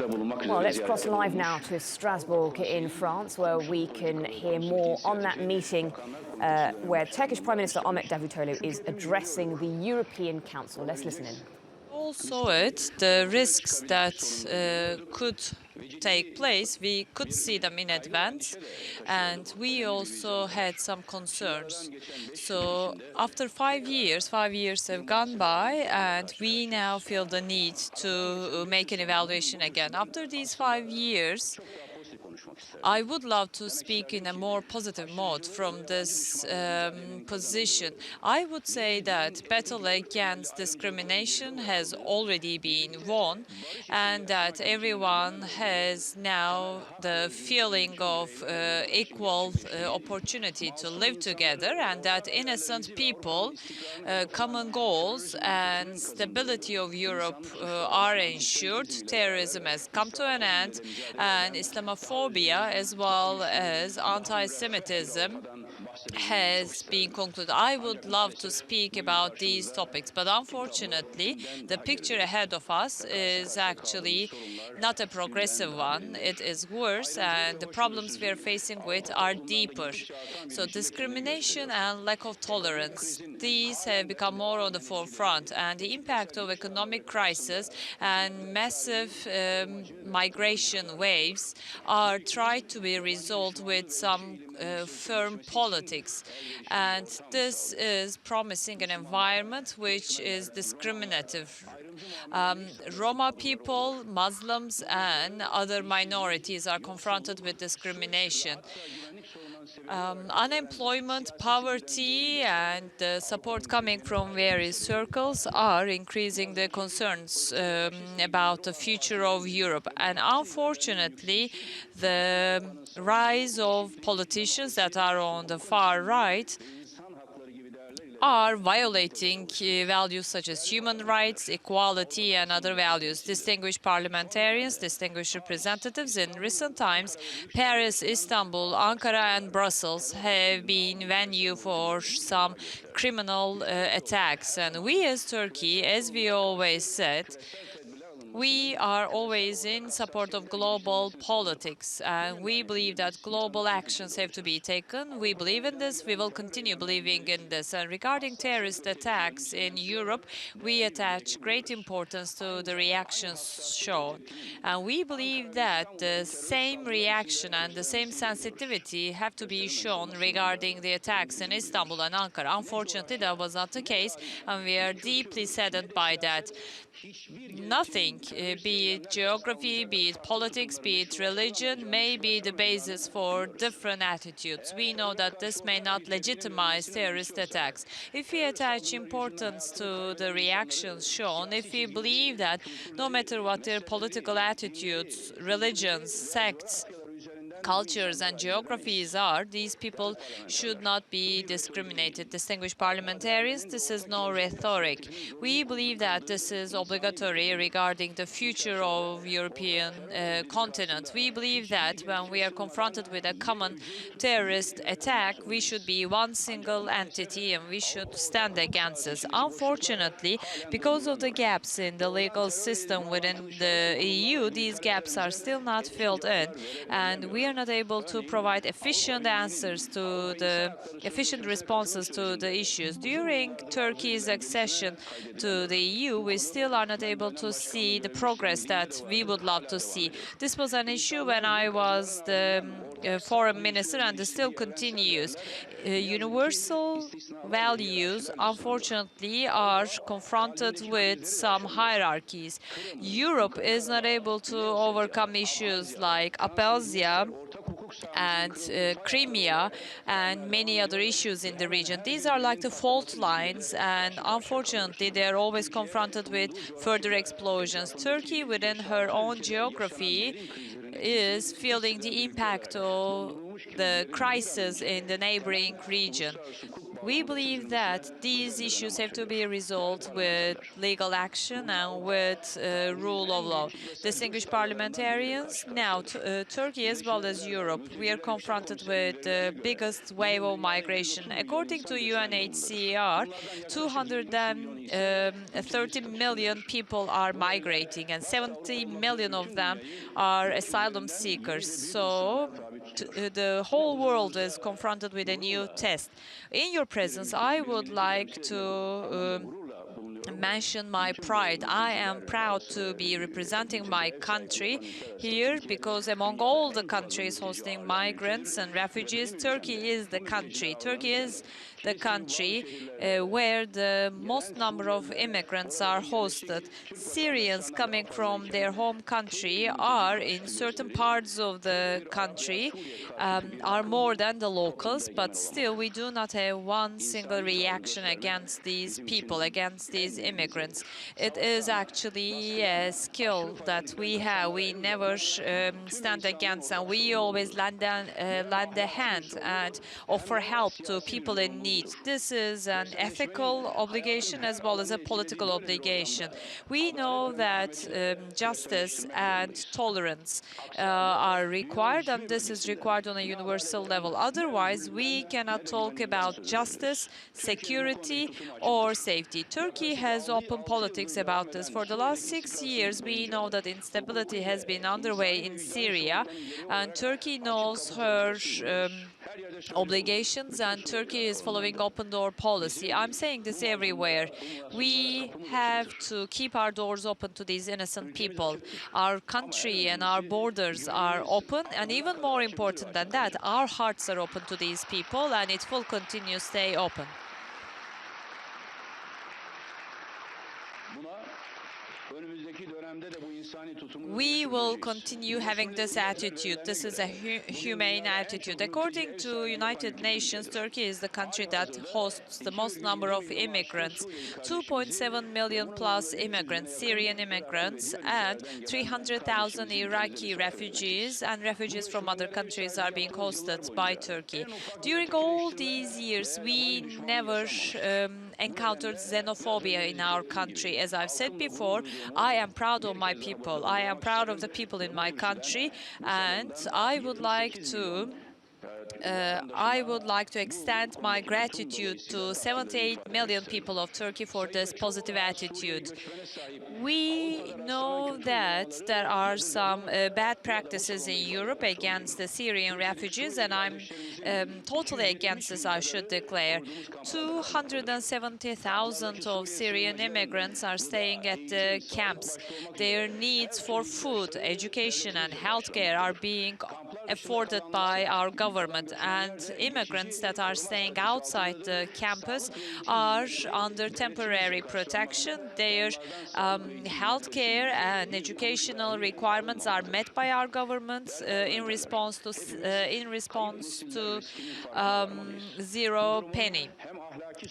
Well, let's cross live now to Strasbourg in France, where we can hear more on that meeting where Turkish Prime Minister Ahmet Davutoglu is addressing the European Council. Let's listen in. Also, the risks that could take place, we could see them in advance, and we also had some concerns. So after 5 years have gone by, and we now feel the need to make an evaluation again. After these 5 years, I would love to speak in a more positive mode from this position. I would say that battle against discrimination has already been won, and that everyone has now the feeling of equal opportunity to live together, and that innocent people, common goals and stability of Europe are ensured. Terrorism has come to an end, and Islamophobia as well as anti-Semitism has been concluded. I would love to speak about these topics, but unfortunately, the picture ahead of us is actually not a progressive one. It is worse, and the problems we are facing with are deeper. So discrimination and lack of tolerance, these have become more on the forefront, and the impact of economic crisis and massive migration waves are tried to be resolved with some firm politics. And this is promising an environment which is discriminative. Roma people, Muslims, and other minorities are confronted with discrimination. Unemployment, poverty, and the support coming from various circles are increasing the concerns about the future of Europe. And unfortunately, the rise of politicians that are on the far right are violating values such as human rights, equality, and other values. Distinguished parliamentarians, distinguished representatives, in recent times, Paris, Istanbul, Ankara, and Brussels have been venue for some criminal attacks. And we as Turkey, as we always said, we are always in support of global politics, and we believe that global actions have to be taken. We believe in this. We will continue believing in this. And regarding terrorist attacks in Europe, we attach great importance to the reactions shown. And we believe that the same reaction and the same sensitivity have to be shown regarding the attacks in Istanbul and Ankara. Unfortunately, that was not the case, and we are deeply saddened by that. Nothing, be it geography, be it politics, be it religion, may be the basis for different attitudes. We know that this may not legitimize terrorist attacks. If we attach importance to the reactions shown, if we believe that no matter what their political attitudes, religions, sects, cultures and geographies are, these people should not be discriminated. Distinguished parliamentarians, this is no rhetoric. We believe that this is obligatory regarding the future of European continent. We believe that when we are confronted with a common terrorist attack, we should be one single entity and we should stand against this. Unfortunately, because of the gaps in the legal system within the EU, these gaps are still not filled in, and we are not able to provide efficient answers to the efficient responses to the issues. During Turkey's accession to the EU, we still are not able to see the progress that we would love to see. This was an issue when I was the foreign minister, and this still continues. Universal values, unfortunately, are confronted with some hierarchies. Europe is not able to overcome issues like Abkhazia and Crimea and many other issues in the region. These are like the fault lines, and unfortunately they are always confronted with further explosions. Turkey, within her own geography, is feeling the impact of the crisis in the neighboring region. We believe that these issues have to be resolved with legal action and with rule of law. Distinguished parliamentarians, now Turkey as well as Europe, we are confronted with the biggest wave of migration. According to UNHCR, 230 million people are migrating and 70 million of them are asylum seekers. So the whole world is confronted with a new test. In your presence, I would like to mention my pride. I am proud to be representing my country here because among all the countries hosting migrants and refugees, Turkey is the country. Turkey is the country where the most number of immigrants are hosted. Syrians coming from their home country are in certain parts of the country are more than the locals, but still we do not have one single reaction against these people, against these immigrants. It is actually a skill that we have. We never stand against, and we always lend a hand and offer help to people in need. This is an ethical obligation as well as a political obligation. We know that justice and tolerance are required, and this is required on a universal level. Otherwise, we cannot talk about justice, security, or safety. Turkey has open politics about this. For the last 6 years, we know that instability has been underway in Syria, and Turkey knows her obligations, and Turkey is following open door policy. I'm saying this everywhere. We have to keep our doors open to these innocent people. Our country and our borders are open, and even more important than that, our hearts are open to these people, and it will continue to stay open. We will continue having this attitude. This is a humane attitude. According to United Nations, Turkey is the country that hosts the most number of immigrants, 2.7 million plus immigrants, Syrian immigrants, and 300,000 Iraqi refugees and refugees from other countries are being hosted by Turkey. During all these years, we never encountered xenophobia in our country. As I've said before, I am proud of my people. I am proud of the people in my country, and I would like to extend my gratitude to 78 million people of Turkey for this positive attitude. We know that there are some bad practices in Europe against the Syrian refugees, and I'm totally against this, I should declare. 270,000 of Syrian immigrants are staying at the camps. Their needs for food, education, and healthcare are being afforded by our government, and immigrants that are staying outside the campus are under temporary protection. Their healthcare and educational requirements are met by our government in response to zero penny.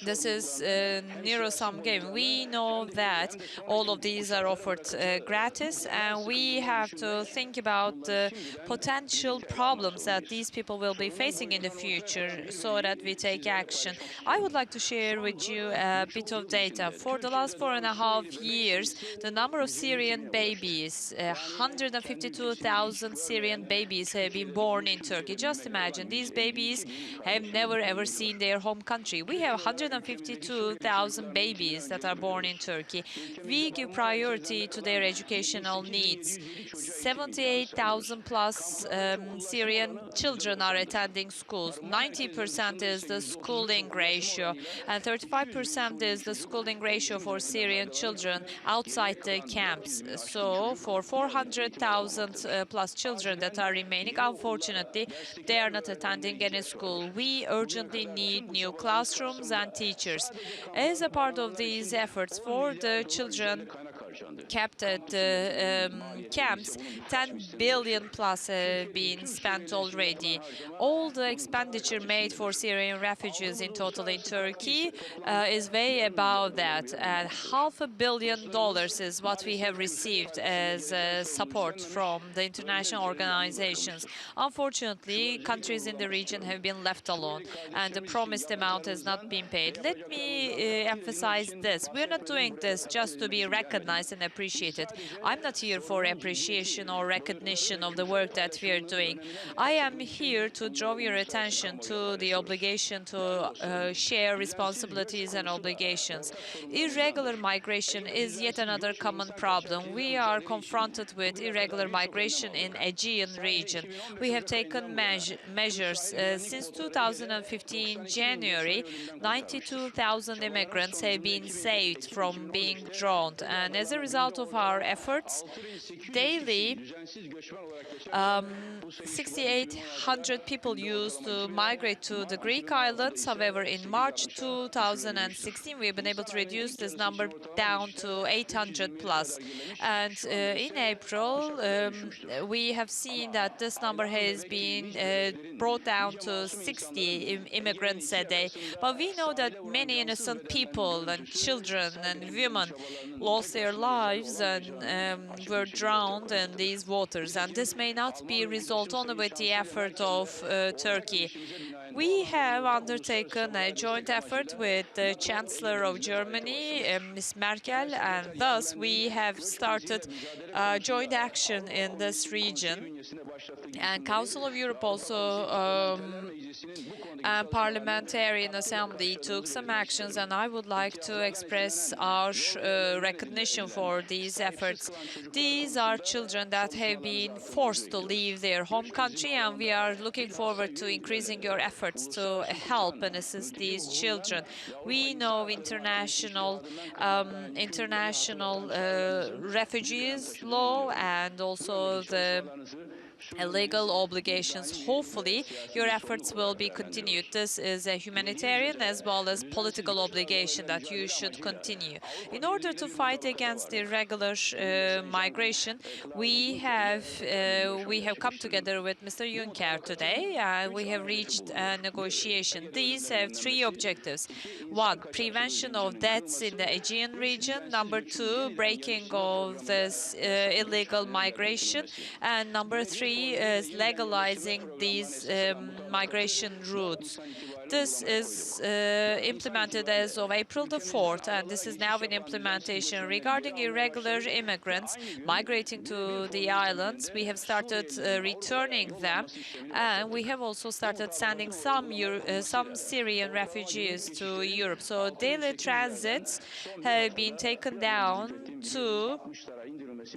This is a zero-sum game. We know that all of these are offered gratis, and we have to think about the potential problems that these people will be facing in the future so that we take action. I would like to share with you a bit of data. For the last 4.5 years, the number of Syrian babies, 152,000 Syrian babies have been born in Turkey. Just imagine, these babies have never ever seen their home country. We have 152,000 babies that are born in Turkey. We give priority to their educational needs. 78,000 plus Syrian children are attending schools. 90% is the schooling ratio, and 35% is the schooling ratio for Syrian children outside the camps. So for 400,000 plus children that are remaining, unfortunately, they are not attending any school. We urgently need new classrooms and teachers. As a part of these efforts for the children kept at the camps, 10 billion plus have been spent already. All the expenditure made for Syrian refugees in total in Turkey is way above that. And $500 million is what we have received as support from the international organizations. Unfortunately, countries in the region have been left alone, and the promised amount has not been paid. Let me emphasize this. We're not doing this just to be recognized and appreciated. I'm not here for appreciation or recognition of the work that we are doing. I am here to draw your attention to the obligation to share responsibilities and obligations. Irregular migration is yet another common problem. We are confronted with irregular migration in Aegean region. We have taken measures since 2015 January. 92,000 immigrants have been saved from being drowned, and as a result of our efforts, daily 6,800 people used to migrate to the Greek islands. However, in March 2016, we've been able to reduce this number down to 800 plus. And in April, we have seen that this number has been brought down to 60 immigrants a day. But we know that many innocent people and children and women lost their lives and were drowned in these waters. And this may not be resolved only with the effort of Turkey. We have undertaken a joint effort with the Chancellor of Germany, Ms. Merkel, and thus we have started joint action in this region. And Council of Europe also and Parliamentarian Assembly took some actions, and I would like to express our recognition for these efforts. These are children that have been forced to leave their home country, and we are looking forward to increasing your efforts to help and assist these children. We know international refugees law and also the legal obligations. Hopefully, your efforts will be continued. This is a humanitarian as well as political obligation that you should continue. In order to fight against irregular migration, we have come together with Mr. Juncker today. We have reached a negotiation. These have three objectives. One, prevention of deaths in the Aegean region. Number two, breaking of this illegal migration. And number three is legalizing these migration routes. This is implemented as of April the 4th, and this is now in implementation. Regarding irregular immigrants migrating to the islands, we have started returning them, and we have also started sending some Syrian refugees to Europe. So daily transits have been taken down to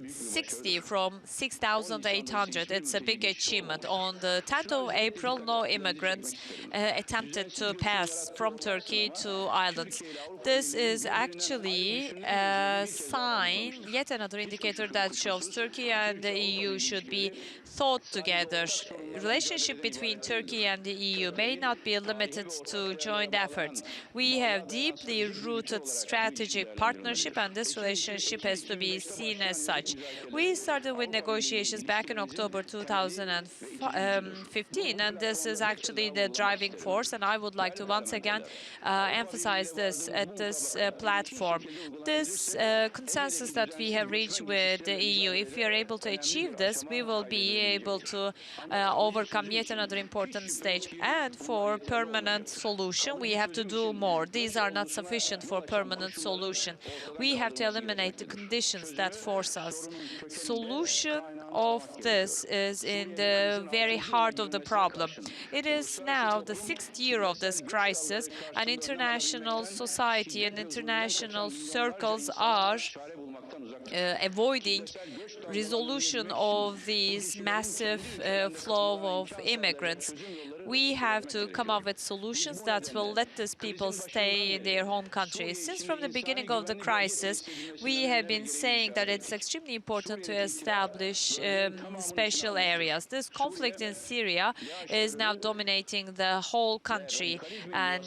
60 from 6,800. It's a big achievement. On the 10th of April, no immigrants attempted to pass from Turkey to islands. This is actually a sign, yet another indicator that shows Turkey and the EU should be thought together. Relationship between Turkey and the EU may not be limited to joint efforts. We have deeply rooted strategic partnership, and this relationship has to be seen as such. We started with negotiations back in October 2015, and this is actually the driving force, and I would like to once again emphasize this at this platform. This consensus that we have reached with the EU, if we are able to achieve this, we will be able to overcome yet another important stage. And for permanent solution, we have to do more. These are not sufficient for permanent solution. We have to eliminate the conditions that force us. Solution of this is in the very heart of the problem. It is now the 6th year of this crisis, and international society and international circles are avoiding resolution of these massive flow of immigrants. We have to come up with solutions that will let these people stay in their home countries. Since from the beginning of the crisis, we have been saying that it's extremely important to establish special areas. This conflict in Syria is now dominating the whole country, and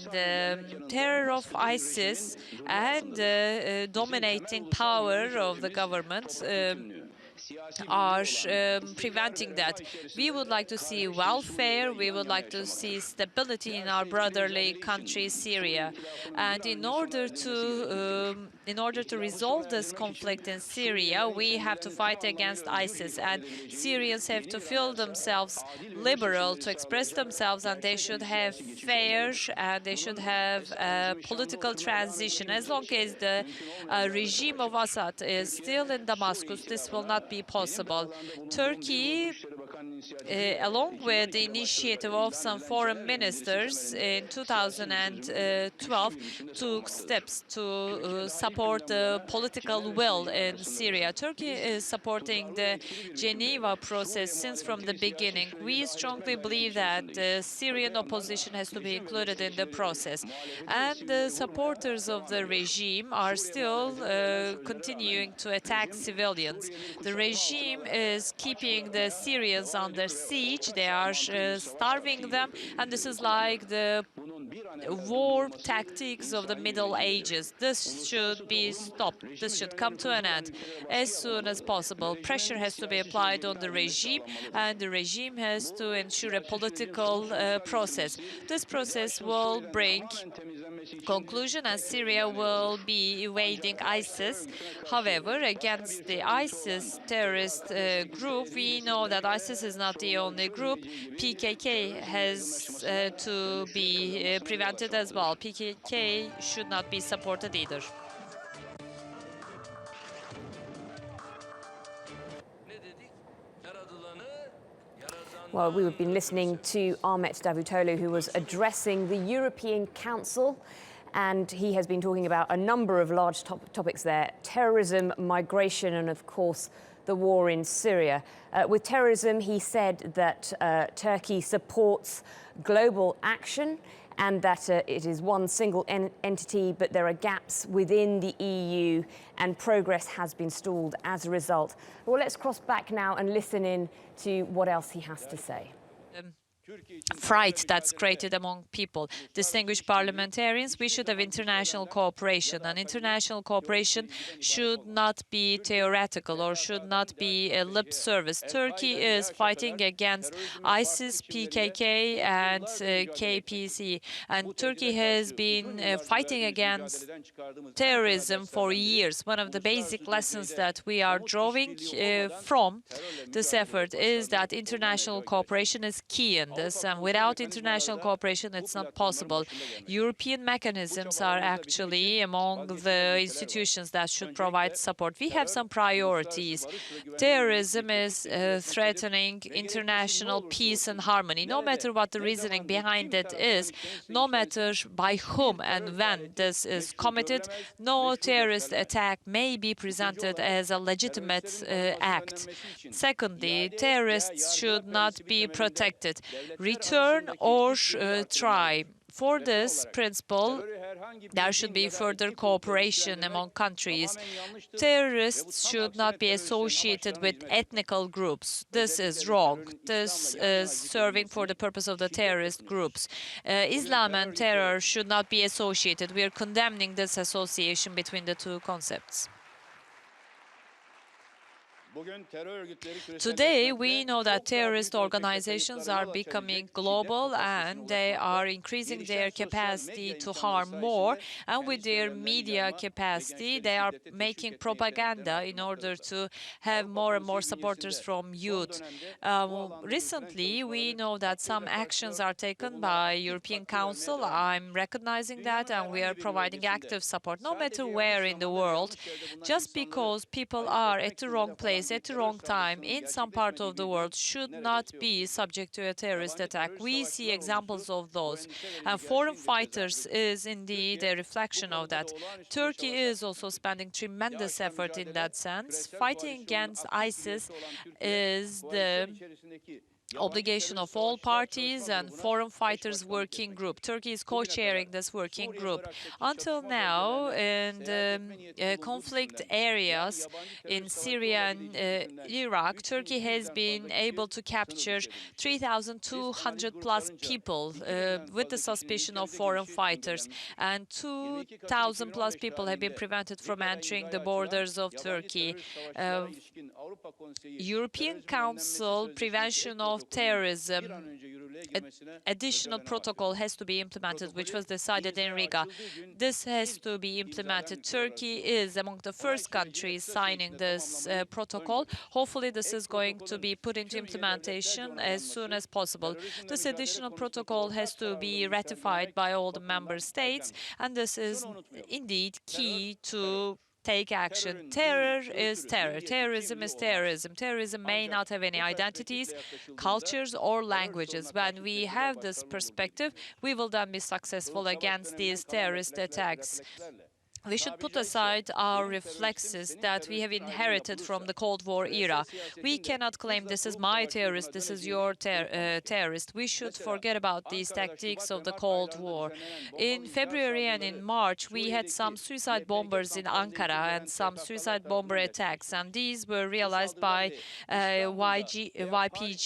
terror of ISIS and dominating power of the government are preventing that. We would like to see welfare, we would like to see stability in our brotherly country, Syria. And in order to resolve this conflict in Syria, we have to fight against ISIS, and Syrians have to feel themselves liberal to express themselves, and they should have fair and they should have a political transition. As long as the regime of Assad is still in Damascus, this will not be possible. Turkey, along with the initiative of some foreign ministers in 2012, took steps to support the political will in Syria. Turkey is supporting the Geneva process since from the beginning. We strongly believe that the Syrian opposition has to be included in the process. And the supporters of the regime are still continuing to attack civilians. The regime is keeping the Syrians under siege. They are starving them, and this is like the war tactics of the Middle Ages. This should be stopped. This should come to an end as soon as possible. Pressure has to be applied on the regime, and the regime has to ensure a political process. This process will bring conclusion, and Syria will be evading ISIS. However, against the ISIS terrorist group, we know that ISIS is not the only group. PKK has to be prevented as well. PKK should not be supported either. Well, we've been listening to Ahmet Davutoglu, who was addressing the European Council, and he has been talking about a number of large topics there: terrorism, migration, and of course the war in Syria. With terrorism, he said that Turkey supports global action and that it is one single entity, but there are gaps within the EU and progress has been stalled as a result. Well, let's cross back now and listen in to what else he has to say. Fright that's created among people. Distinguished parliamentarians, we should have international cooperation, and international cooperation should not be theoretical or should not be a lip service. Turkey is fighting against ISIS, PKK, and KPC, and Turkey has been fighting against terrorism for years. One of the basic lessons that we are drawing from this effort is that international cooperation is key in this, and without international cooperation, it's not possible. European mechanisms are actually among the institutions that should provide support. We have some priorities. Terrorism is threatening international peace and harmony. No matter what the reasoning behind it is, no matter by whom and when this is committed, no terrorist attack may be presented as a legitimate act. Secondly, terrorists should not be protected. Return or try. For this principle, there should be further cooperation among countries. Terrorists should not be associated with ethnical groups. This is wrong. This is serving for the purpose of the terrorist groups. Islam and terror should not be associated. We are condemning this association between the two concepts. Today, we know that terrorist organizations are becoming global and they are increasing their capacity to harm more. And with their media capacity, they are making propaganda in order to have more and more supporters from youth. Recently, we know that some actions are taken by European Council. I'm recognizing that, and we are providing active support, no matter where in the world. Just because people are at the wrong place at the wrong time in some part of the world should not be subject to a terrorist attack. We see examples of those, and foreign fighters is indeed a reflection of that. Turkey is also spending tremendous effort in that sense. Fighting against ISIS is the obligation of all parties and foreign fighters working group. Turkey is co-chairing this working group. Until now, in the conflict areas in Syria and Iraq, Turkey has been able to capture 3,200 plus people with the suspicion of foreign fighters, and 2,000 plus people have been prevented from entering the borders of Turkey. European Council Prevention of Terrorism additional protocol has to be implemented, which was decided in Riga. This has to be implemented. Turkey is among the first countries signing this protocol. Hopefully, this is going to be put into implementation as soon as possible. This additional protocol has to be ratified by all the member states, and this is indeed key to take action. Terror is terror. Terrorism is terrorism. Terrorism may not have any identities, cultures, or languages. When we have this perspective, we will then be successful against these terrorist attacks. We should put aside our reflexes that we have inherited from the Cold War era. We cannot claim this is my terrorist, this is your terrorist. We should forget about these tactics of the Cold War. In February and in March, we had some suicide bombers in Ankara and some suicide bomber attacks, and these were realized by YPG.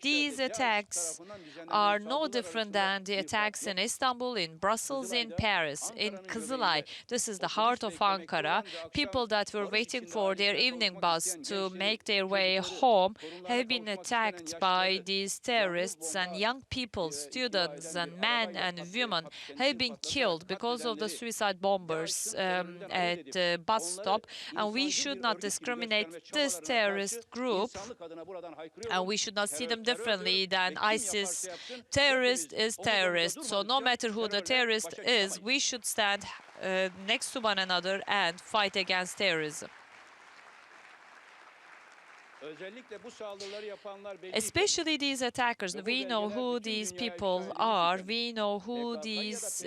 These attacks are no different than the attacks in Istanbul, in Brussels, in Paris, in Kızılay. This is the heart of Ankara. People that were waiting for their evening bus to make their way home have been attacked by these terrorists, and young people, students and men and women have been killed because of the suicide bombers at the bus stop. And we should not discriminate this terrorist group, and we should not see them differently than ISIS. Terrorist is terrorist. So no matter who the terrorist is, we should stand next to one another and fight against terrorism. Especially these attackers, we know who these people are, we know who these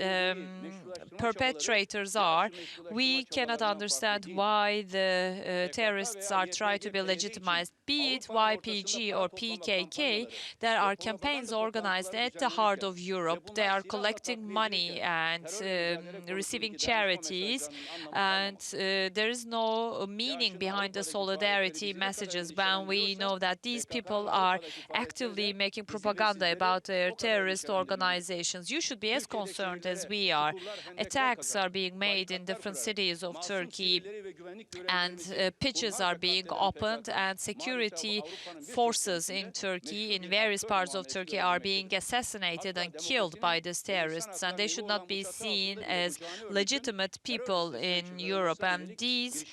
perpetrators are. We cannot understand why the terrorists are trying to be legitimized, be it YPG or PKK. There are campaigns organized at the heart of Europe. They are collecting money and receiving charities, and there is no meaning behind the solidarity messages. When we know that these people are actively making propaganda about their terrorist organizations, you should be as concerned as we are. Attacks are being made in different cities of Turkey, and pitches are being opened, and security forces in Turkey, in various parts of Turkey, are being assassinated and killed by these terrorists, and they should not be seen as legitimate people in Europe. And these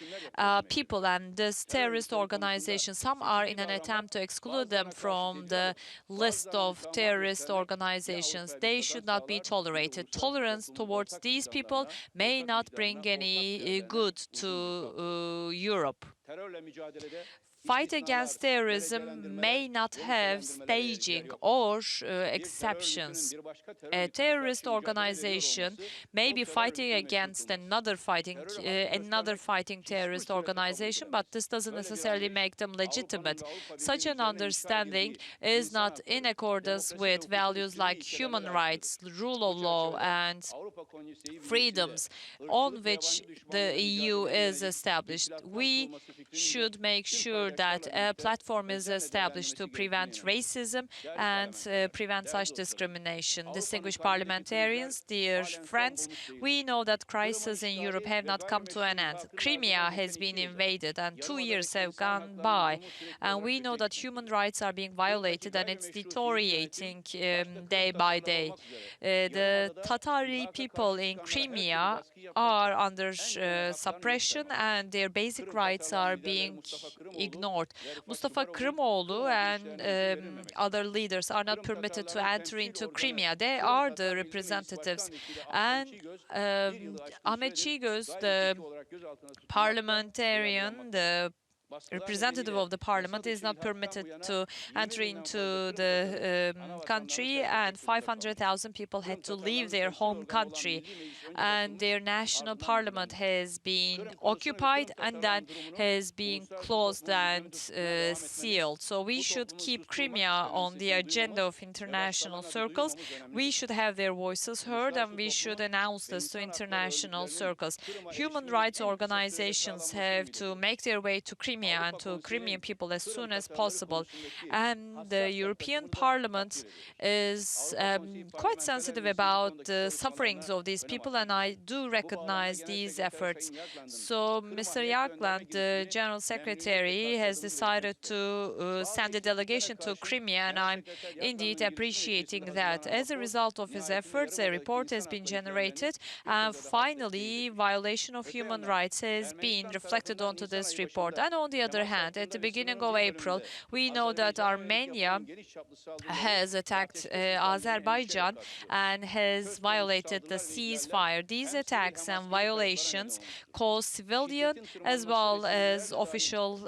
people and this terrorist organizations, some are in an attempt to exclude them from the list of terrorist organizations. They should not be tolerated. Tolerance towards these people may not bring any good to Europe. Fight against terrorism may not have staging or exceptions. A terrorist organization may be fighting against another fighting terrorist organization, but this doesn't necessarily make them legitimate. Such an understanding is not in accordance with values like human rights, rule of law, and freedoms on which the EU is established. We should make sure that a platform is established to prevent racism and prevent such discrimination. Distinguished parliamentarians, dear friends, we know that crises in Europe have not come to an end. Crimea has been invaded and 2 years have gone by, and we know that human rights are being violated and it's deteriorating day by day. The Tatari people in Crimea are under suppression and their basic rights are being ignored. Mustafa Krimoğlu and other leaders are not permitted to enter into Crimea. They are the representatives. And Ahmet Çiğgöz, the parliamentarian, the representative of the parliament is not permitted to enter into the country, and 500,000 people had to leave their home country, and their national parliament has been occupied and then has been closed and sealed. So we should keep Crimea on the agenda of international circles. We should have their voices heard, and we should announce this to international circles. Human rights organizations have to make their way to Crimea and to Crimean people as soon as possible. And the European Parliament is quite sensitive about the sufferings of these people, and I do recognize these efforts. So Mr. Jagland, the General Secretary, has decided to send a delegation to Crimea, and I'm indeed appreciating that. As a result of his efforts, a report has been generated, and finally, violation of human rights has been reflected onto this report. And on the other hand, at the beginning of April, we know that Armenia has attacked Azerbaijan and has violated the ceasefire. These attacks and violations cause civilian as well as official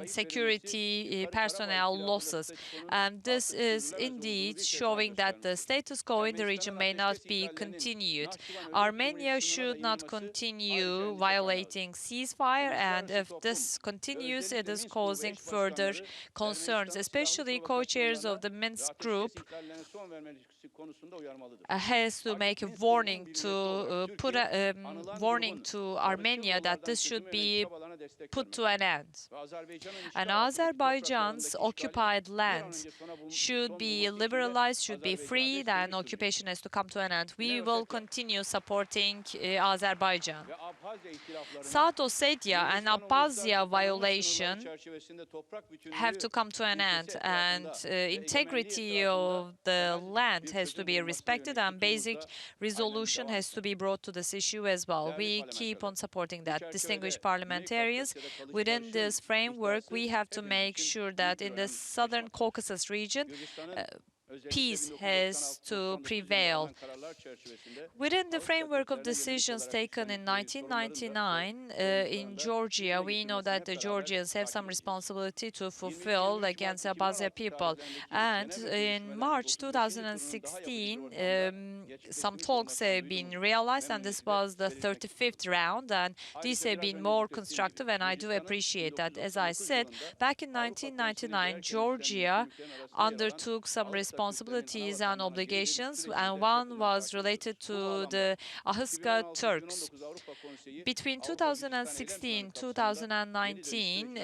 security personnel losses. And this is indeed showing that the status quo in the region may not be continued. Armenia should not continue violating ceasefire, and if this continues, it is causing further concerns, especially co-chairs of the Minsk group has to make a warning to put a warning to Armenia that this should be put to an end. And Azerbaijan's occupied land should be liberalized, should be freed, and occupation has to come to an end. We will continue supporting Azerbaijan. South Ossetia and Abkhazia violation have to come to an end, and integrity of the land has to be respected, and basic resolution has to be brought to this issue as well. We keep on supporting that. Distinguished parliamentarians, within this framework, we have to make sure that in the Southern Caucasus region, peace has to prevail. Within the framework of decisions taken in 1999 in Georgia, we know that the Georgians have some responsibility to fulfill against Abkhazia people. And in March 2016, some talks have been realized, and this was the 35th round, and these have been more constructive, and I do appreciate that. As I said, back in 1999, Georgia undertook some responsibilities and obligations, and one was related to the Ahıska Turks. Between 2016 2019,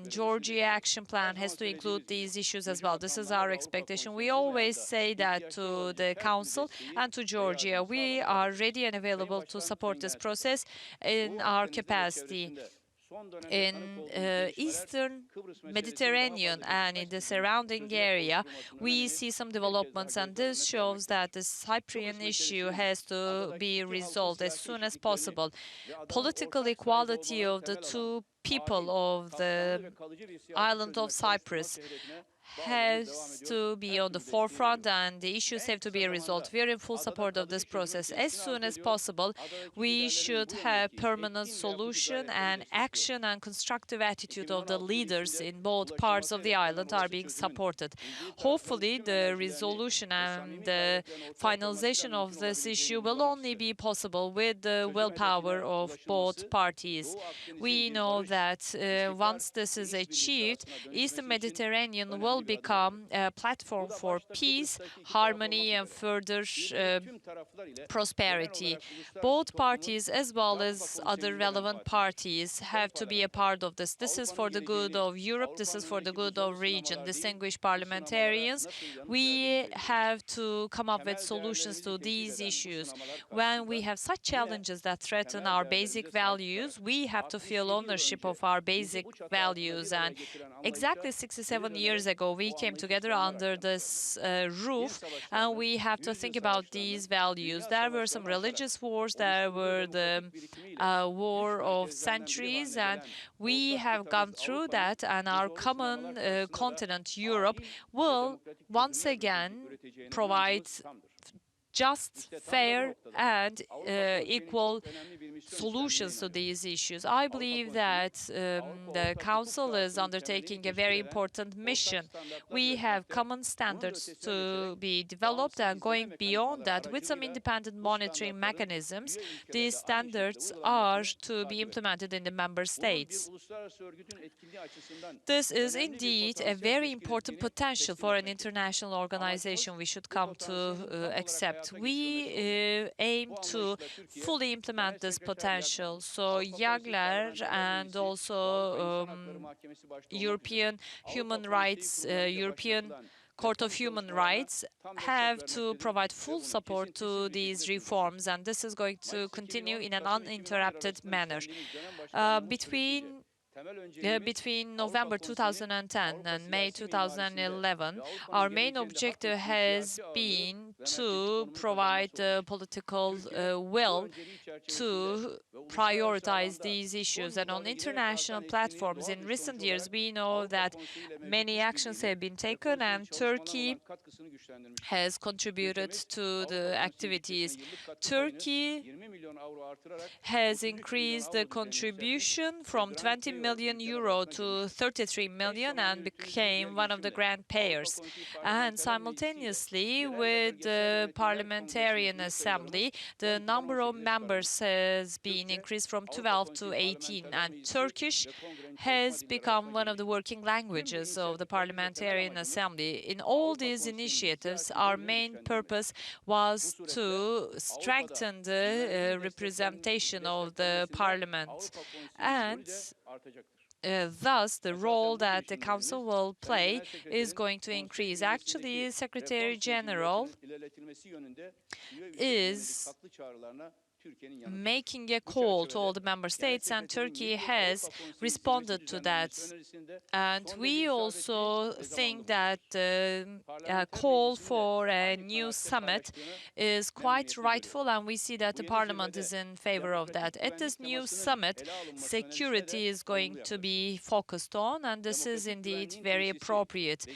Georgia Action Plan has to include these issues as well. This is our expectation. We always say that to the Council and to Georgia. We are ready and available to support this process in our capacity. In Eastern Mediterranean and in the surrounding area, we see some developments, and this shows that the Cyprian issue has to be resolved as soon as possible. Political equality of the two people of the island of Cyprus has to be on the forefront, and the issues have to be resolved. We are in full support of this process. As soon as possible, we should have permanent solution, and action and constructive attitude of the leaders in both parts of the island are being supported. Hopefully, the resolution and the finalization of this issue will only be possible with the willpower of both parties. We know that once this is achieved, Eastern Mediterranean will become a platform for peace, harmony, and further prosperity. Both parties, as well as other relevant parties, have to be a part of this. This is for the good of Europe. This is for the good of region. Distinguished parliamentarians, we have to come up with solutions to these issues. When we have such challenges that threaten our basic values, we have to feel ownership of our basic values. And exactly 67 years ago, we came together under this roof, and we have to think about these values. There were some religious wars, there were the war of centuries, and we have gone through that, and our common continent, Europe, will once again provide just, fair, and equal solutions to these issues. I believe that the Council is undertaking a very important mission. We have common standards to be developed, and going beyond that with some independent monitoring mechanisms, these standards are to be implemented in the member states. This is indeed a very important potential for an international organization we should come to accept. We aim to fully implement this potential. So YAGLER and also European Human Rights, European Court of Human Rights have to provide full support to these reforms, and this is going to continue in an uninterrupted manner. Between November 2010 and May 2011, our main objective has been to provide the political will to prioritize these issues. And on international platforms in recent years, we know that many actions have been taken, and Turkey has contributed to the activities. Turkey has increased the contribution from 20 million euro to 33 million and became one of the grand payers. And simultaneously with the Parliamentarian Assembly, the number of members has been increased from 12 to 18, and Turkish has become one of the working languages of the Parliamentarian Assembly. In all these initiatives, our main purpose was to strengthen the representation of the Parliament, and thus, the role that the Council will play is going to increase. Actually, Secretary General is making a call to all the member states, and Turkey has responded to that. And we also think that the call for a new summit is quite rightful, and we see that the Parliament is in favor of that. At this new summit, security is going to be focused on, and this is indeed very appropriate.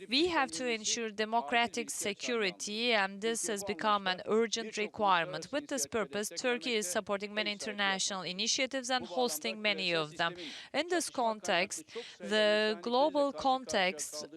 We have to ensure democratic security, and this has become an urgent requirement. With this purpose, Turkey is supporting many international initiatives and hosting many of them. In this context, the global context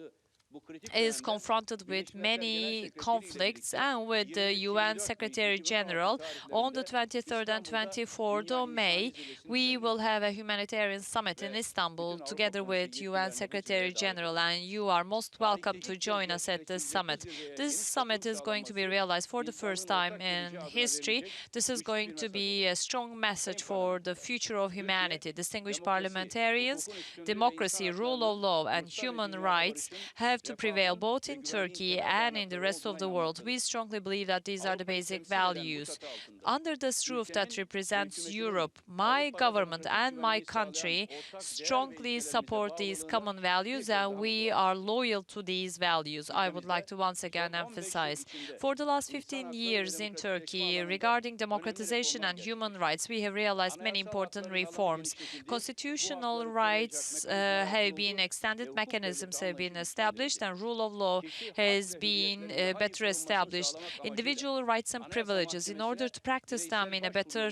is confronted with many conflicts, and with the UN Secretary General on the 23rd and 24th of May, we will have a humanitarian summit in Istanbul together with UN Secretary General, and you are most welcome to join us at this summit. This summit is going to be realized for the first time in history. This is going to be a strong message for the future of humanity. Distinguished parliamentarians, democracy, rule of law, and human rights have to prevail both in Turkey and in the rest of the world. We strongly believe that these are the basic values. Under this roof that represents Europe, my government and my country strongly support these common values, and we are loyal to these values. I would like to once again emphasize. For the last 15 years in Turkey, regarding democratization and human rights, we have realized many important reforms. Constitutional rights have been extended, mechanisms have been established, and rule of law has been better established. Individual rights and privileges, in order to practice them in a better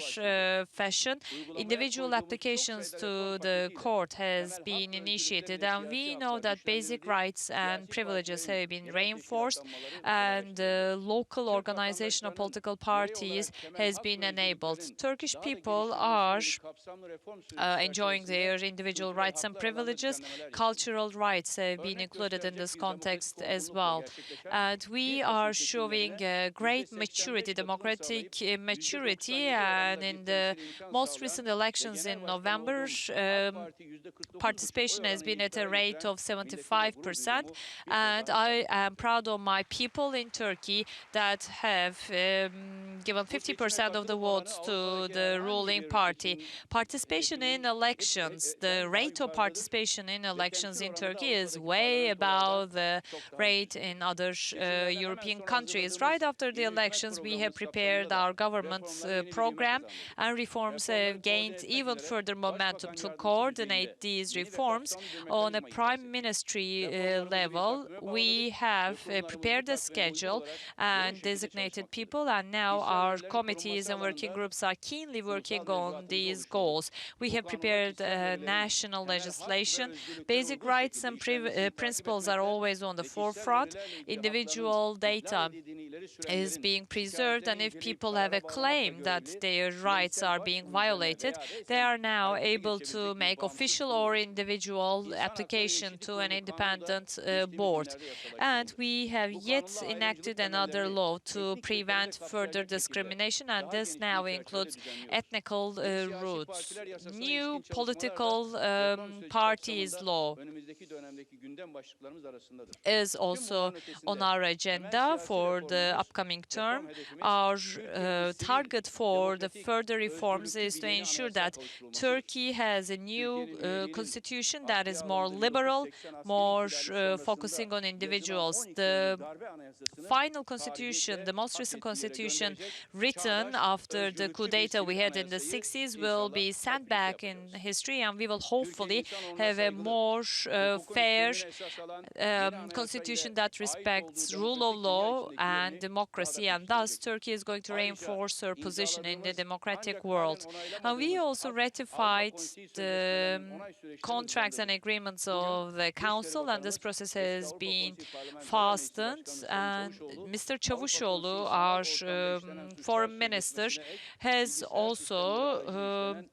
fashion, individual applications to the court has been initiated, and we know that basic rights and privileges have been reinforced, and local organization of political parties has been enabled. Turkish people are enjoying their individual rights and privileges. Cultural rights have been included in this context as well. And we are showing great maturity, democratic maturity, and in the most recent elections in November, participation has been at a rate of 75%, and I am proud of my people in Turkey that have given 50% of the votes to the ruling party. Participation in elections, the rate of participation in elections in Turkey is way above below the rate in other European countries. Right after the elections, we have prepared our government's program, and reforms have gained even further momentum. To coordinate these reforms on a prime ministry level, we have prepared a schedule and designated people, and now our committees and working groups are keenly working on these goals. We have prepared national legislation. Basic rights and principles are always on the forefront. Individual data is being preserved, and if people have a claim that their rights are being violated, they are now able to make official or individual application to an independent board. And we have yet enacted another law to prevent further discrimination, and this now includes ethnical roots. New political parties law is also on our agenda for the upcoming term. Our target for the further reforms is to ensure that Turkey has a new constitution that is more liberal, more focusing on individuals. The final constitution, the most recent constitution written after the coup d'etat we had in the 60s, will be sent back in history, and we will hopefully have a more fair constitution that respects rule of law and democracy, and thus Turkey is going to reinforce her position in the democratic world. And we also ratified the contracts and agreements of the Council, and this process has been fastened. And Mr. Çavuşoğlu, our foreign minister, has also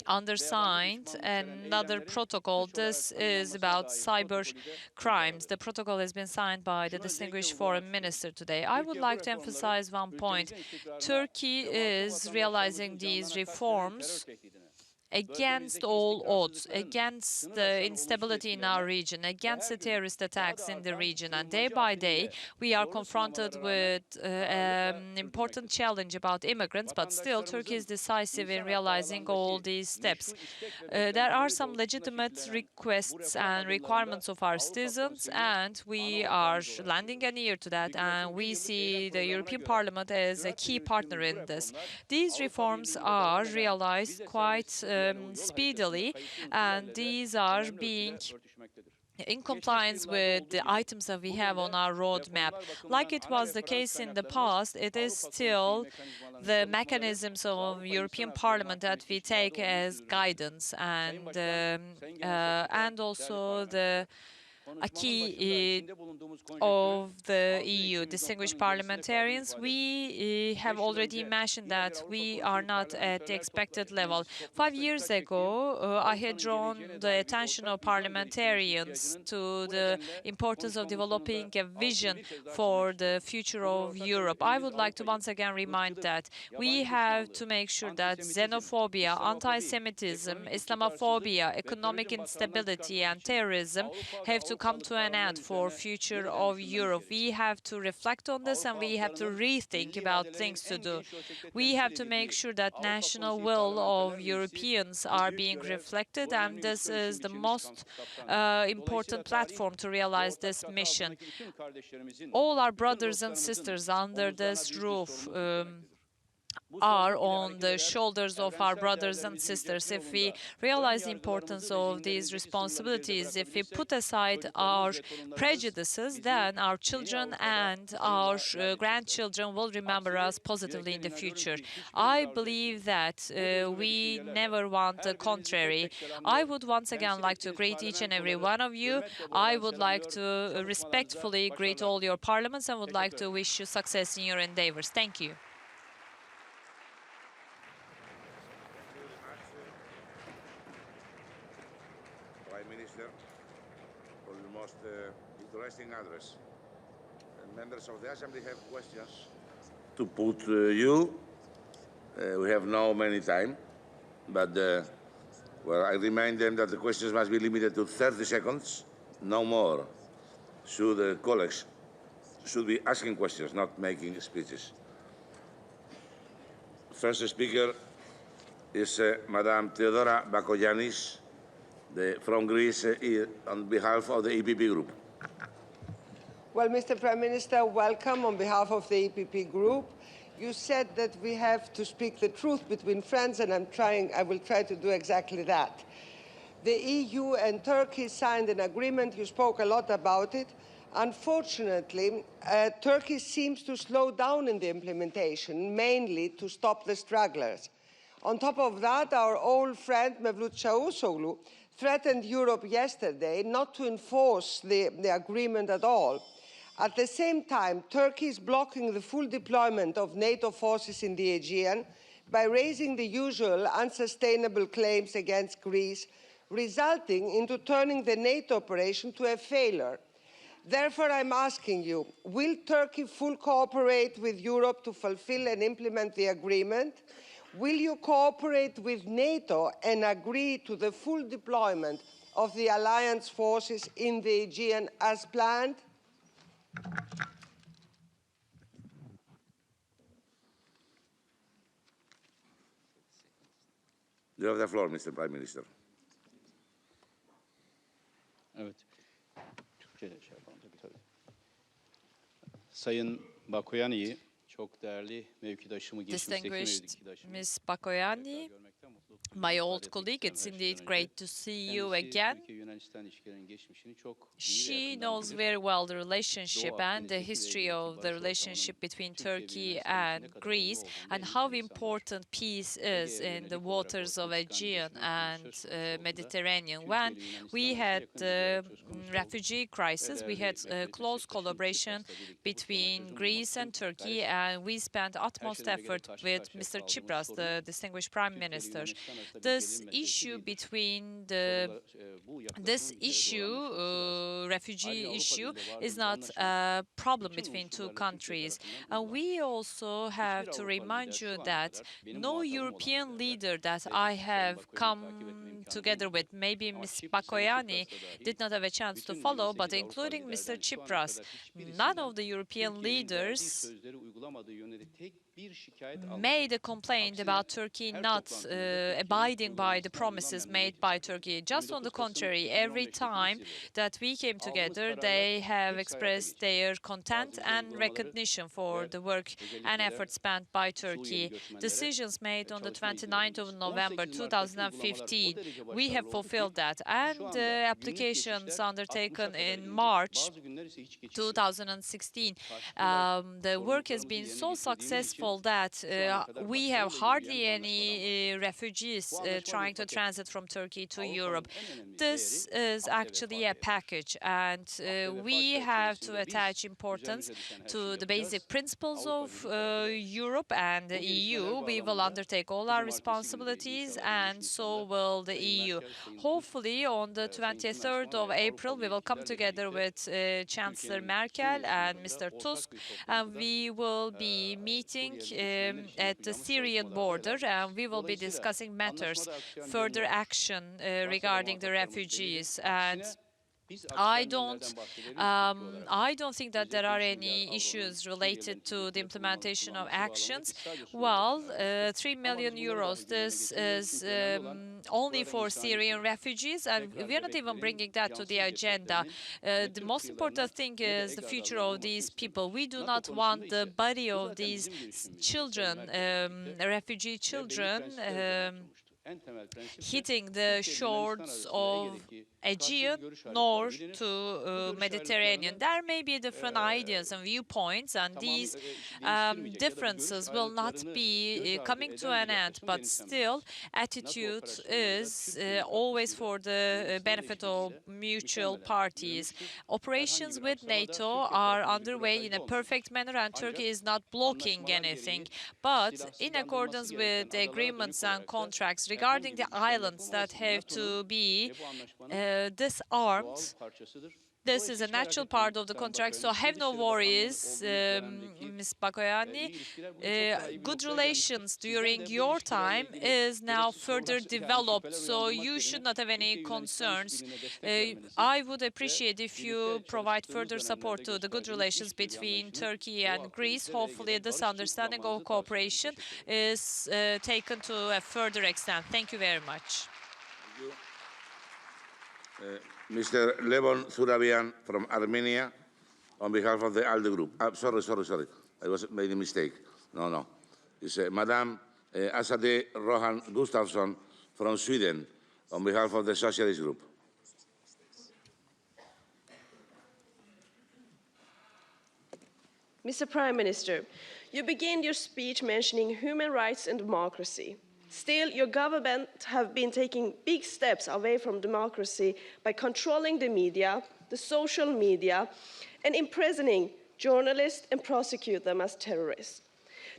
undersigned another protocol. This is about cyber crimes. The protocol has been signed by the distinguished foreign minister today. I would like to emphasize one point. Turkey is realizing these reforms against all odds, against the instability in our region, against the terrorist attacks in the region. And day by day, we are confronted with an important challenge about immigrants, but still Turkey is decisive in realizing all these steps. There are some legitimate requests and requirements of our citizens, and we are lending an ear to that, and we see the European Parliament as a key partner in this. These reforms are realized quite speedily, and these are being in compliance with the items that we have on our roadmap. Like it was the case in the past, it is still the mechanisms of European Parliament that we take as guidance, and also the acquis of the EU. Distinguished parliamentarians, we have already mentioned that we are not at the expected level. 5 years ago, I had drawn the attention of parliamentarians to the importance of developing a vision for the future of Europe. I would like to once again remind that we have to make sure that xenophobia, anti-Semitism, Islamophobia, economic instability, and terrorism have to come to an end for future of Europe. We have to reflect on this, and we have to rethink about things to do. We have to make sure that national will of Europeans are being reflected, and this is the most important platform to realize this mission. All our brothers and sisters under this roof are on the shoulders of our brothers and sisters. If we realize the importance of these responsibilities, if we put aside our prejudices, then our children and our grandchildren will remember us positively in the future. I believe that we never want the contrary. I would once again like to greet each and every one of you. I would like to respectfully greet all your parliaments and would like to wish you success in your endeavors. Thank you. Minister, for the most interesting address. And members of the Assembly have questions to put you. We have no many time, but well, I remind them that the questions must be limited to 30 seconds, no more. Colleagues should be asking questions, not making speeches. First speaker is Madame Theodora Bakoyannis from Greece on behalf of the EPP Group. Well, Mr. Prime Minister, welcome on behalf of the EPP group. You said that we have to speak the truth between friends, and I will try to do exactly that. The EU and Turkey signed an agreement. You spoke a lot about it. Unfortunately, Turkey seems to slow down in the implementation, mainly to stop the stragglers. On top of that, our old friend Mevlut Çavuşoğlu threatened Europe yesterday not to enforce the agreement at all. At the same time, Turkey is blocking the full deployment of NATO forces in the Aegean by raising the usual unsustainable claims against Greece, resulting into turning the NATO operation to a failure. Therefore, I'm asking you, will Turkey fully cooperate with Europe to fulfill and implement the agreement? Will you cooperate with NATO and agree to the full deployment of the alliance forces in the Aegean as planned? You have the floor, Mr. Prime Minister. Evet. Türkçe'de şey yapalım tabii. Sayın Bakoyan'ı çok değerli mevkidaşımı, geçmişteki Distinguished mevkidaşımı Ms. Bakoyanni, görmekten mutluluk my old colleague, it's indeed great to see you again. Türkiye-Yunanistan ilişkilerinin geçmişini çok iyi ve She yakından knows bilir. very well the relationship and the Akdeniz'deki ve history Ege'deki of the barış relationship ortamının between Türkiye ve Turkey Yunanistan için ne and kadar Greece olumlu olduğunu and en iyi how bilen important peace Ege'ye is in yönelik the olarak waters of ortaya çıkan Aegean gelişme and söz konusu olduğunda Mediterranean. Türkiye When ile Yunanistan we arasında had yakın bir the diyalog söz konusu oldu. refugee crisis, we Değerli had mevkidaş close meslektaşım collaboration Tsipras'la birlikte bu soruna between çözüm bulmak Greece için and Turkey, gayret and we spent her utmost şeyden önce de effort karşı with karşıya Mr. kaldığımız Tsipras, sorun the distinguished Prime Türkiye ile Minister. Yunanistan arasında bir This gerilim meselesi issue değildir. between the Bu yaklaşımın this bir kere issue, doğrulanmış olması lazım. refugee Ayrıca Avrupa issue, Birliği'yle is vardığımız not anlaşma a problem bütün between two unsurlarla Türkiye countries. tarafından And we uygulanmıştır. also have Hiçbir to Avrupalı remind lider you şu ana that kadar benim no muhatabım olan European liderler leader that ve I Sayın have Bakoyan'ı takip etme come imkanı together bulmadı. with, maybe Ama Ms. Sayın Bakoyani Tsipras'la dahil did not have a chance to bütün follow, but 28 Avrupalı including Mr. liderden şu ana Tsipras, kadar none hiçbirisinden of the European Türkiye'nin verdiği leaders sözleri uygulamadığı yönünde tek bir şikayet almadı. made a complaint Aksine about Turkey her not toplantımızda Türkiye'nin abiding by the uygulamasına bundan promises made memnuniyet by ifade Turkey. ediyoruz. Just on the 29 Kasım contrary, every 2015'teki time zirvede that we came aldığımız together, kararlar they have hepsi hayata expressed geçirildi. their content Bazı and uygulamaları recognition for diğer the work and özellikle effort de spent by Suriyeli Turkey. göçmenlere Decisions made on the çalışma izni 29th of verilmesi. November 18 Mart'taki uygulamalar o 2015, derece we have başarılı oldu ki fulfilled that. şu And anda the günlük applications geçişler 60'a undertaken kadar in indi. March Bazı günler ise hiç geçiş yok. 2016, Karşılıklı olarak the work has sorumluluklarımızı been yerine so getirdiğimiz için successful that şu ana kadar we have başarıyla hardly yürüyen bir any anlaşmadan bahsediyoruz. refugees Bu anlaşma bir trying to paket. transit from Turkey to Avrupa'nın Europe. en önemli This değeri is akde vefa actually a değeridir. package, and Akde vefa we have to çerçevesinde attach biz importance üzerimize düşen her şeyi to the basic yapacağız. principles Avrupa of Birliği tarafı da yapacak. Europe and the Bu gelişmeler EU. We will bağlamında undertake all bu our cumartesi günü de responsibilities, inşallah 23 and so Nisan'da will the Sayın EU. Merkel, Sayın Tusk, Hopefully, on the Sayın 23rd Timmermans of ve April, Avrupalı we will come yetkililerle together birlikte with Chancellor Türkiye'nin Merkel Suriye and sınırında Mr. Tusk, ortak bir and toplantıda we will be meeting Suriyeli göçmenler için at the yapacağımız Syrian çalışmalarda yer border, alacağız. and we will be Dolayısıyla discussing matters, anlaşmada aksayan bir further yönü var. action Varsa da regarding the muhataplarımız bellidir. refugees. And Aksine biz I aksayan don't, yönlerden bahsedelim Türkiye olarak. I don't think that there are Özellikle 3 any milyar issues avronun related Suriyelilerin to the hizmetinde implementation of kullanılması bağlamında actions. biz sadece Suriye Well, bakımına vermiştik. 3 Ama million biz bunları euros, dahi gündeme this getirmiyoruz. is Çünkü önemli olan only burada for insani Syrian konusu. refugees, and Tekrar we are not even bebeklerin, bringing that to the cansız agenda. cesetlerinin ne The Türk most kıyılarına important thing ne de is the Ege future adalarına of olmasını these people. istemiyoruz. We do NATO not konusunda want the ise body bu of zaten these bizim girişimimizdi. Sayın children, Merkel'le birlikte refugee ve belli children, prensipler üzerine oturmuştu. En temel prensip de hitting the Türkiye ile Yunanistan shores arasında of Ege'deki karşılıklı Aegean görüş nor ayrılıkları bilinir. to Bu görüş Mediterranean. ayrılıklarını There may be different ideas and viewpoints, and tamamı these değiştirmeyecek ya da bu görüş differences will not ayrılıklarını be göz ardı coming to eden an bir end. yaklaşım But still, benimsenmemelidir. NATO attitude operasyonlarında is Türkiye'nin always for katkısıyla the Yunanistan'la benefit of işbirliğiyle mutual mükemmelen parties. yürümüştür. Operations Herhangi bir with aksama da NATO Türkiye are tarafından bir underway in blokaja a perfect olmamıştır. manner, and Ancak Turkey is not blocking anlaşmalar anything. gereği But in silahsızlandırılması accordance gereken with the adalara agreements dönük and olarak da contracts herhangi regarding bir the işlem islands that yapılmaması have to NATO'nun be ve bu anlaşmanın disarmed, doğal parçasıdır. this is a Dolayısıyla hiç merak natural etmeyin part of the Sayın contract, so Bakoyan'ı. have no Dışişleri Bakanlığı worries, olduğunuz dönemdeki Ms. Bakoyani. iyi ilişkiler bugün çok daha iyi bir Good noktaya gelmiştir. relations Sizden during de bu your ilişkilerle time ilgili is now gereksiz further sorular developed, şüpheler so uyandırmak you should yerine not have any Türkiye-Yunanistan concerns. işbirliğine destek vermenizi I would ve appreciate if you birlikte provide çalıştığımız further support dönemlerde to the good gösterdiğiniz relations işbirliği between anlayışını Turkey Doğu and Greece. Akdeniz'de ve Hopefully, Ege'de this barış için understanding kullanmanızı of tavsiye ederim. cooperation Teşekkür ederim. is taken to a further extent. Thank you very much. Thank you. Mr. Levon Zurabian from Armenia, on behalf of the ALDE group. Sorry. I was made a mistake. No. It's Madame Asade Rohan Gustafsson from Sweden, on behalf of the Socialist group. Mr. Prime Minister, you began your speech mentioning human rights and democracy. Still, your government have been taking big steps away from democracy by controlling the media, the social media, and imprisoning journalists and prosecute them as terrorists.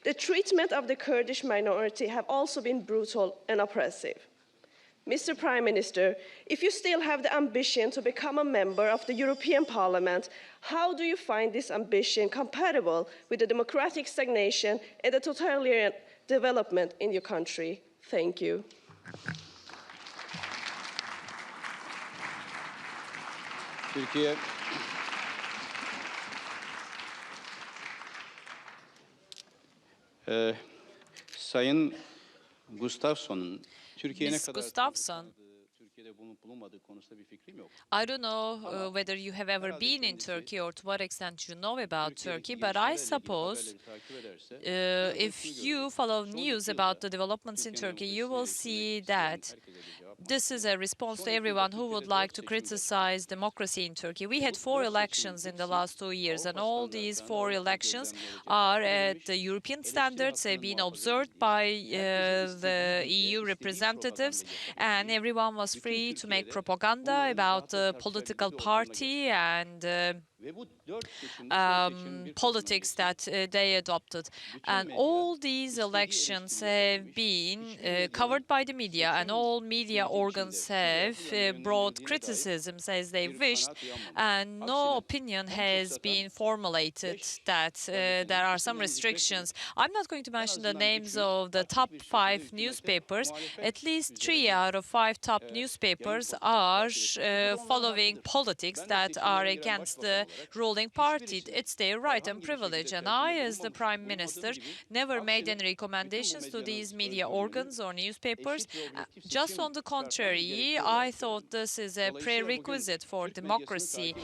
The treatment of the Kurdish minority have also been brutal and oppressive. Mr. Prime Minister, if you still have the ambition to become a member of the European Parliament, how do you find this ambition compatible with the democratic stagnation and the totalitarian development in your country? Thank you. Türkiye Sayın Gustafsson'un Türkiye'ye ne Ms. kadar Gustafsson, Türkiye'de bulunup bulunmadığı konusunda bir fikrim yok. I don't know whether you have ever been in Turkey or to what extent you know about Turkey, but I suppose if you follow news about the developments in Turkey, you will see that this is a response to everyone who would like to criticize democracy in Turkey. We had 4 elections in the last 2 years, and all these 4 elections are at the European standards, been observed by the EU representatives, and everyone was free to make propaganda about the political party and politics that they adopted. And all these elections have been covered by the media, and all media organs have brought criticisms as they wished, and no opinion has been formulated that there are some restrictions. I'm not going to mention the names of the top 5 newspapers. At least 3 out of 5 top newspapers are following politics that are against the ruling party. It's their right and privilege, and I, as the Prime Minister, never made any recommendations to these media organs or newspapers. Just on the contrary, I thought this is a prerequisite for democracy.